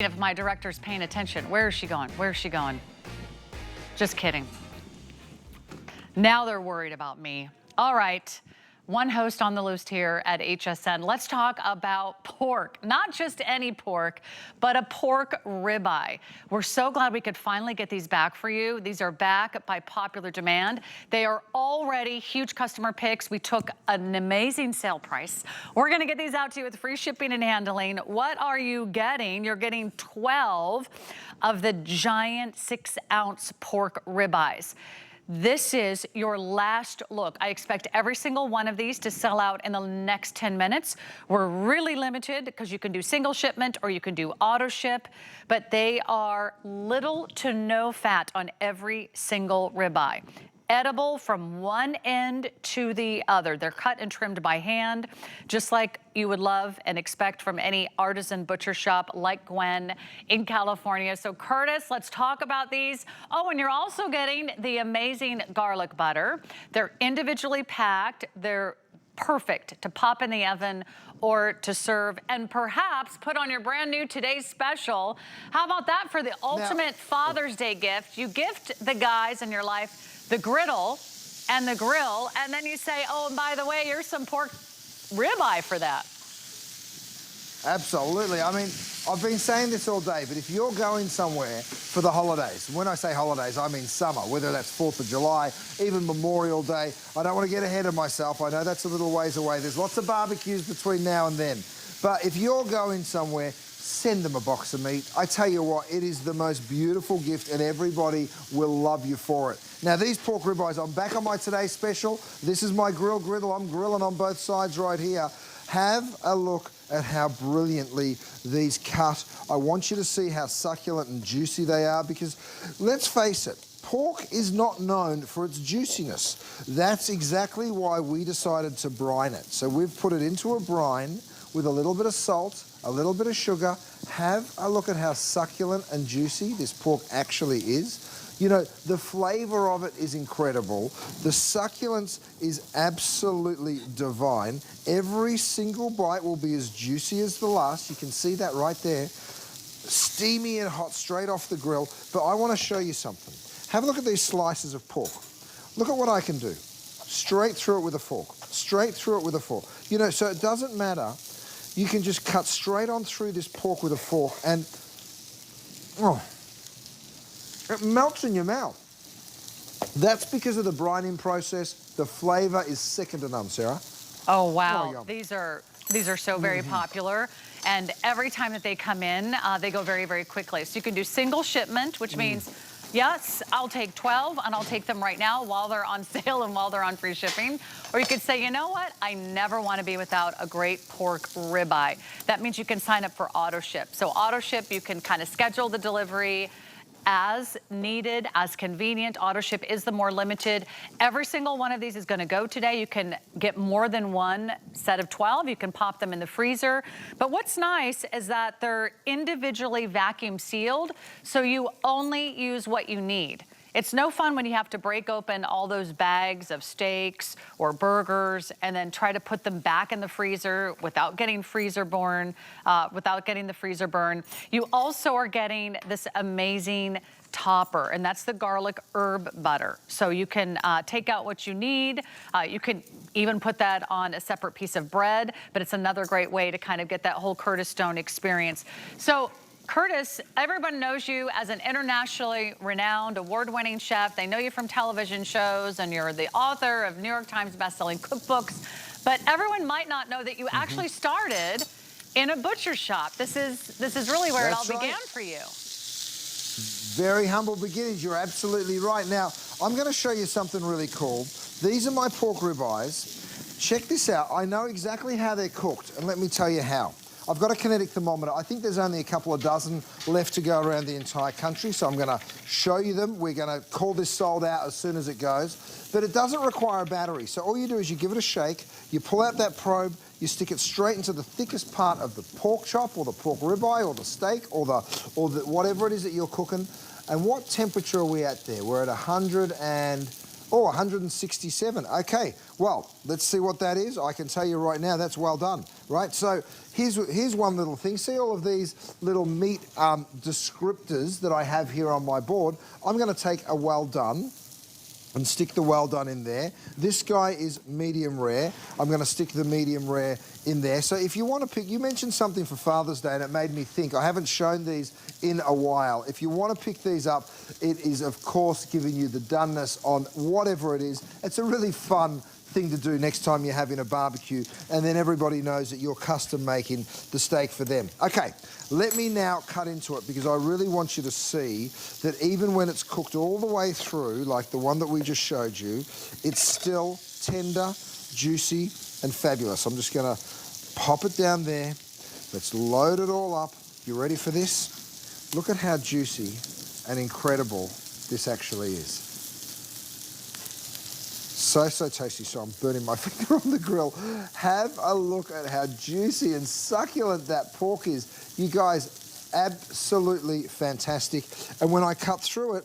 If my director's paying attention. Where is she going? Where is she going? Just kidding. Now they're worried about me. All right. One host on the loose here at HSN. Let's talk about pork. Not just any pork, but a pork ribeye. We're so glad we could finally get these back for you. These are back by popular demand. They are already huge customer picks. We took an amazing sale price. We're gonna get these out to you with free shipping and handling. What are you getting? You're getting 12 of the giant 6-ounce pork ribeyes. This is your last look. I expect every single one of these to sell out in the next 10 minutes. We're really limited because you can do single shipment or you can do auto ship, but they are little to no fat on every single ribeye. Edible from one end to the other. They're cut and trimmed by hand, just like you would love and expect from any artisan butcher shop like Gwen in California. So Curtis, let's talk about these. Oh, and you're also getting the amazing garlic butter. They're individually packed. They're perfect to pop in the oven or to serve and perhaps put on your brand new today's special. How about that for the ultimate Father's Day gift? You gift the guys in your life the griddle and the grill, and then you say, oh, and by the way, here's some pork ribeye for that. Absolutely. I mean, I've been saying this all day, but if you're going somewhere for the holidays, when I say holidays, I mean summer, whether that's 4th of July, even Memorial Day. I don't want to get ahead of myself. I know that's a little ways away. There's lots of barbecues between now and then. But if you're going somewhere, send them a box of meat. I tell you what, it is the most beautiful gift and everybody will love you for it. Now, these pork ribeyes, I'm back on my today's special. This is my griddle. I'm grilling on both sides right here. Have a look at how brilliantly these cut. I want you to see how succulent and juicy they are because, let's face it, pork is not known for its juiciness. That's exactly why we decided to brine it. So we've put it into a brine with a little bit of salt, a little bit of sugar. Have a look at how succulent and juicy this pork actually is. You know, the flavor of it is incredible. The succulence is absolutely divine. Every single bite will be as juicy as the last. You can see that right there. Steamy and hot straight off the grill. But I want to show you something. Have a look at these slices of pork. Look at what I can do. Straight through it with a fork. Straight through it with a fork. You know, so it doesn't matter. You can just cut straight on through this pork with a fork and, oh, it melts in your mouth. That's because of the brining process. The flavor is second to none, Sarah. Oh, wow. Oh, these are so very popular. And every time that they come in, they go very, very quickly. So you can do single shipment, which means, yes, I'll take 12 and I'll take them right now while they're on sale and while they're on free shipping. Or you could say, you know what? I never want to be without a great pork ribeye. That means you can sign up for auto ship. So auto ship, you can kind of schedule the delivery as needed, as convenient. Auto ship is the more limited. Every single one of these is going to go today. You can get more than one set of 12. You can pop them in the freezer. But what's nice is that they're individually vacuum sealed, so you only use what you need. It's no fun when you have to break open all those bags of steaks or burgers and then try to put them back in the freezer without getting freezer burn, You also are getting this amazing topper, and that's the garlic herb butter. So you can take out what you need. You can even put that on a separate piece of bread, but it's another great way to kind of get that whole Curtis Stone experience. So Curtis, everyone knows you as an internationally renowned, award-winning chef. They know you from television shows, and you're the author of New York Times bestselling cookbooks. But everyone might not know that you actually started in a butcher shop. This is really where it all began for you. Very humble beginnings. You're absolutely right. Now, I'm going to show you something really cool. These are my pork ribeyes. Check this out. I know exactly how they're cooked, and let me tell you how. I've got a kinetic thermometer. I think there's only a couple of dozen left to go around the entire country, so I'm going to show you them. We're going to call this sold out as soon as it goes. But it doesn't require a battery, so all you do is you give it a shake, you pull out that probe, you stick it straight into the thickest part of the pork chop or the pork ribeye or the steak or the whatever it is that you're cooking. And what temperature are we at there? We're at 100 and Oh, 167. Okay, well, let's see what that is. I can tell you right now, that's well done, right? So here's one little thing. See all of these little meat descriptors that I have here on my board? I'm going to take a well done and stick the well done in there. This guy is medium rare. I'm going to stick the medium rare in there. So if you want to pick, you mentioned something for Father's Day and it made me think. I haven't shown these in a while. If you want to pick these up, it is of course giving you the doneness on whatever it is. It's a really fun thing to do next time you're having a barbecue, and then everybody knows that you're custom making the steak for them. Okay, let me now cut into it because I really want you to see that even when it's cooked all the way through, like the one that we just showed you, it's still tender, juicy, and fabulous. I'm just gonna pop it down there. Let's load it all up. You ready for this? Look at how juicy and incredible this actually is. So tasty, so I'm burning my finger on the grill. Have a look at how juicy and succulent that pork is. You guys, absolutely fantastic. And when I cut through it,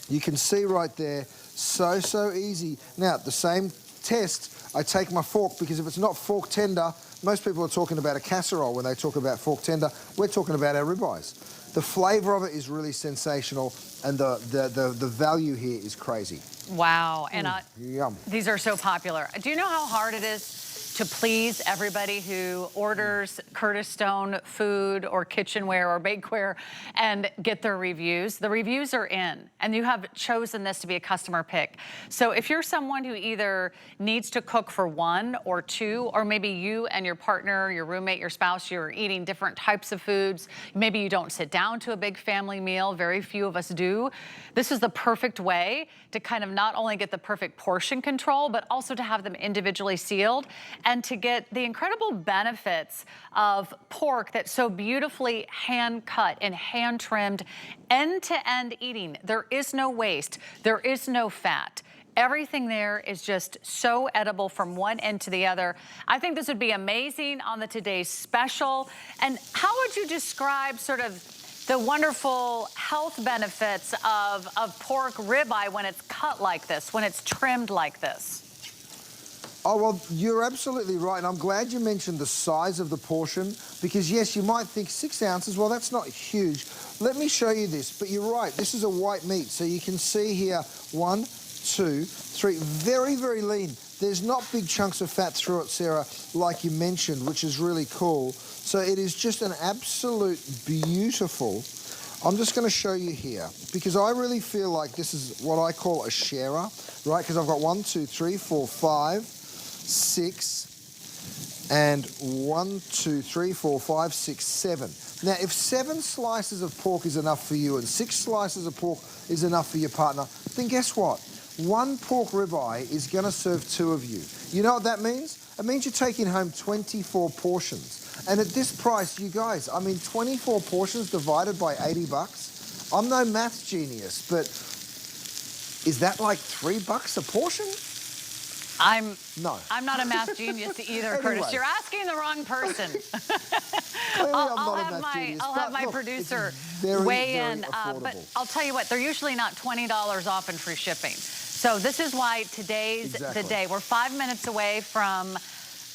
you can see right there, so easy. Now, the same test, I take my fork, because if it's not fork tender, most people are talking about a casserole when they talk about fork tender. We're talking about our ribeyes. The flavour of it is really sensational, and the value here is crazy. Wow, and yum. These are so popular. Do you know how hard it is to please everybody who orders Curtis Stone food or kitchenware or bakeware and get their reviews? The reviews are in, and you have chosen this to be a customer pick. So if you're someone who either needs to cook for one or two, or maybe you and your partner, your roommate, your spouse, you're eating different types of foods, maybe you don't sit down to a big family meal, very few of us do, this is the perfect way to kind of not only get the perfect portion control, but also to have them individually sealed and to get the incredible benefits of pork that's so beautifully hand cut and hand trimmed, end-to-end eating. There is no waste, there is no fat. Everything there is just so edible from one end to the other. I think this would be amazing on the Today's Special. And how would you describe sort of the wonderful health benefits of pork ribeye when it's cut like this, when it's trimmed like this? Oh, well, you're absolutely right, and I'm glad you mentioned the size of the portion, because yes, you might think 6 ounces, well, that's not huge. Let me show you this, but you're right, this is a white meat, so you can see here, 1, 2, 3, very lean. There's not big chunks of fat through it, Sarah, like you mentioned, which is really cool. So it is just an absolute beautiful. I'm just going to show you here, because I really feel like this is what I call a sharer, right? Because I've got 1, 2, 3, 4, 5, 6, and 1, 2, 3, 4, 5, 6, 7. Now, if 7 slices of pork is enough for you and 6 slices of pork is enough for your partner, then guess what? 1 pork ribeye is going to serve 2 of you. You know what that means? It means you're taking home 24 portions. And at this price, you guys, I mean, 24 portions divided by 80 bucks. I'm no maths genius, but is that like $3 a portion? I'm not a math genius either, anyway. Curtis. You're asking the wrong person. I'll have my producer weigh in. But I'll tell you what, they're usually not $20 off and free shipping. So this is why today's the day. We're 5 minutes away from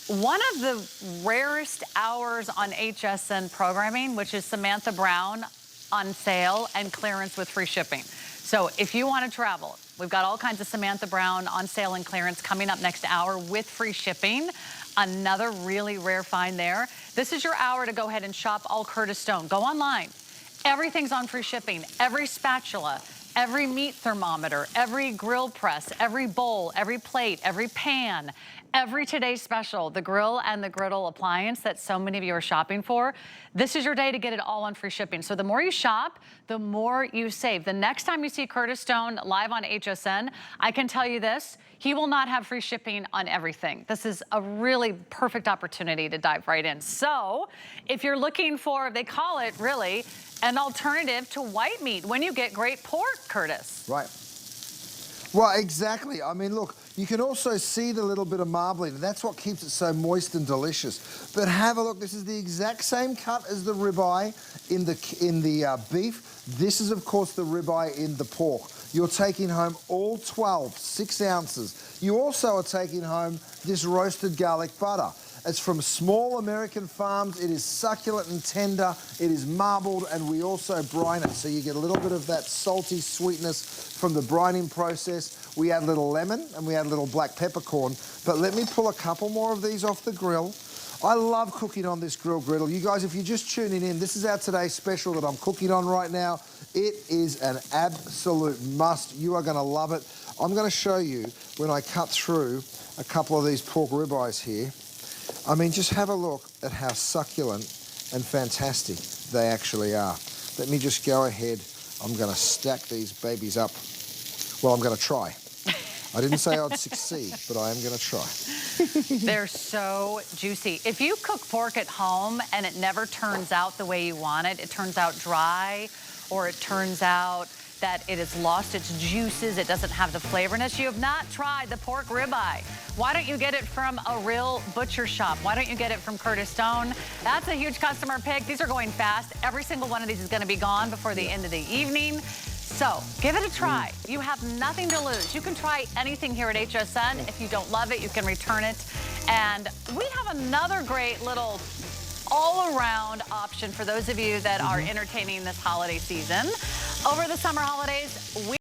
one of the rarest hours on HSN programming, which is Samantha Brown on sale and clearance with free shipping. So if you want to travel, we've got all kinds of Samantha Brown on sale and clearance coming up next hour with free shipping. Another really rare find there. This is your hour to go ahead and shop all Curtis Stone. Go online. Everything's on free shipping. Every spatula, every meat thermometer, every grill press, every bowl, every plate, every pan, every Today's Special, the grill and the griddle appliance that so many of you are shopping for. This is your day to get it all on free shipping. So the more you shop, the more you save. The next time you see Curtis Stone live on HSN, I can tell you this, he will not have free shipping on everything. This is a really perfect opportunity to dive right in. So if you're looking for, they call it really, an alternative to white meat when you get great pork, Curtis. Right. Well, exactly. I mean, look, You can also see the little bit of marbling, and that's what keeps it so moist and delicious. But have a look, this is the exact same cut as the ribeye in the beef. This is, of course, the ribeye in the pork. You're taking home all 12, 6 ounces. You also are taking home this roasted garlic butter. It's from small American farms. It is succulent and tender. It is marbled, and we also brine it. So you get a little bit of that salty sweetness from the brining process. We add a little lemon, and we add a little black peppercorn. But let me pull a couple more of these off the grill. I love cooking on this grill griddle. You guys, if you're just tuning in, this is our today's special that I'm cooking on right now. It is an absolute must. You are going to love it. I'm going to show you when I cut through a couple of these pork ribeyes here. I mean, just have a look at how succulent and fantastic they actually are. Let me just go ahead. I'm going to stack these babies up. Well, I'm going to try. I didn't say I'd succeed, but I am going to try. They're so juicy. If you cook pork at home and it never turns out the way you want it, it turns out dry, or it turns out that it has lost its juices, it doesn't have the flavorness, you have not tried the pork ribeye. Why don't you get it from a real butcher shop? Why don't you get it from Curtis Stone? That's a huge customer pick. These are going fast. Every single one of these is going to be gone before the end of the evening. So give it a try. You have nothing to lose. You can try anything here at HSN. If you don't love it, you can return it. And we have another great little all-around option for those of you that are entertaining this holiday season. Over the summer holidays, we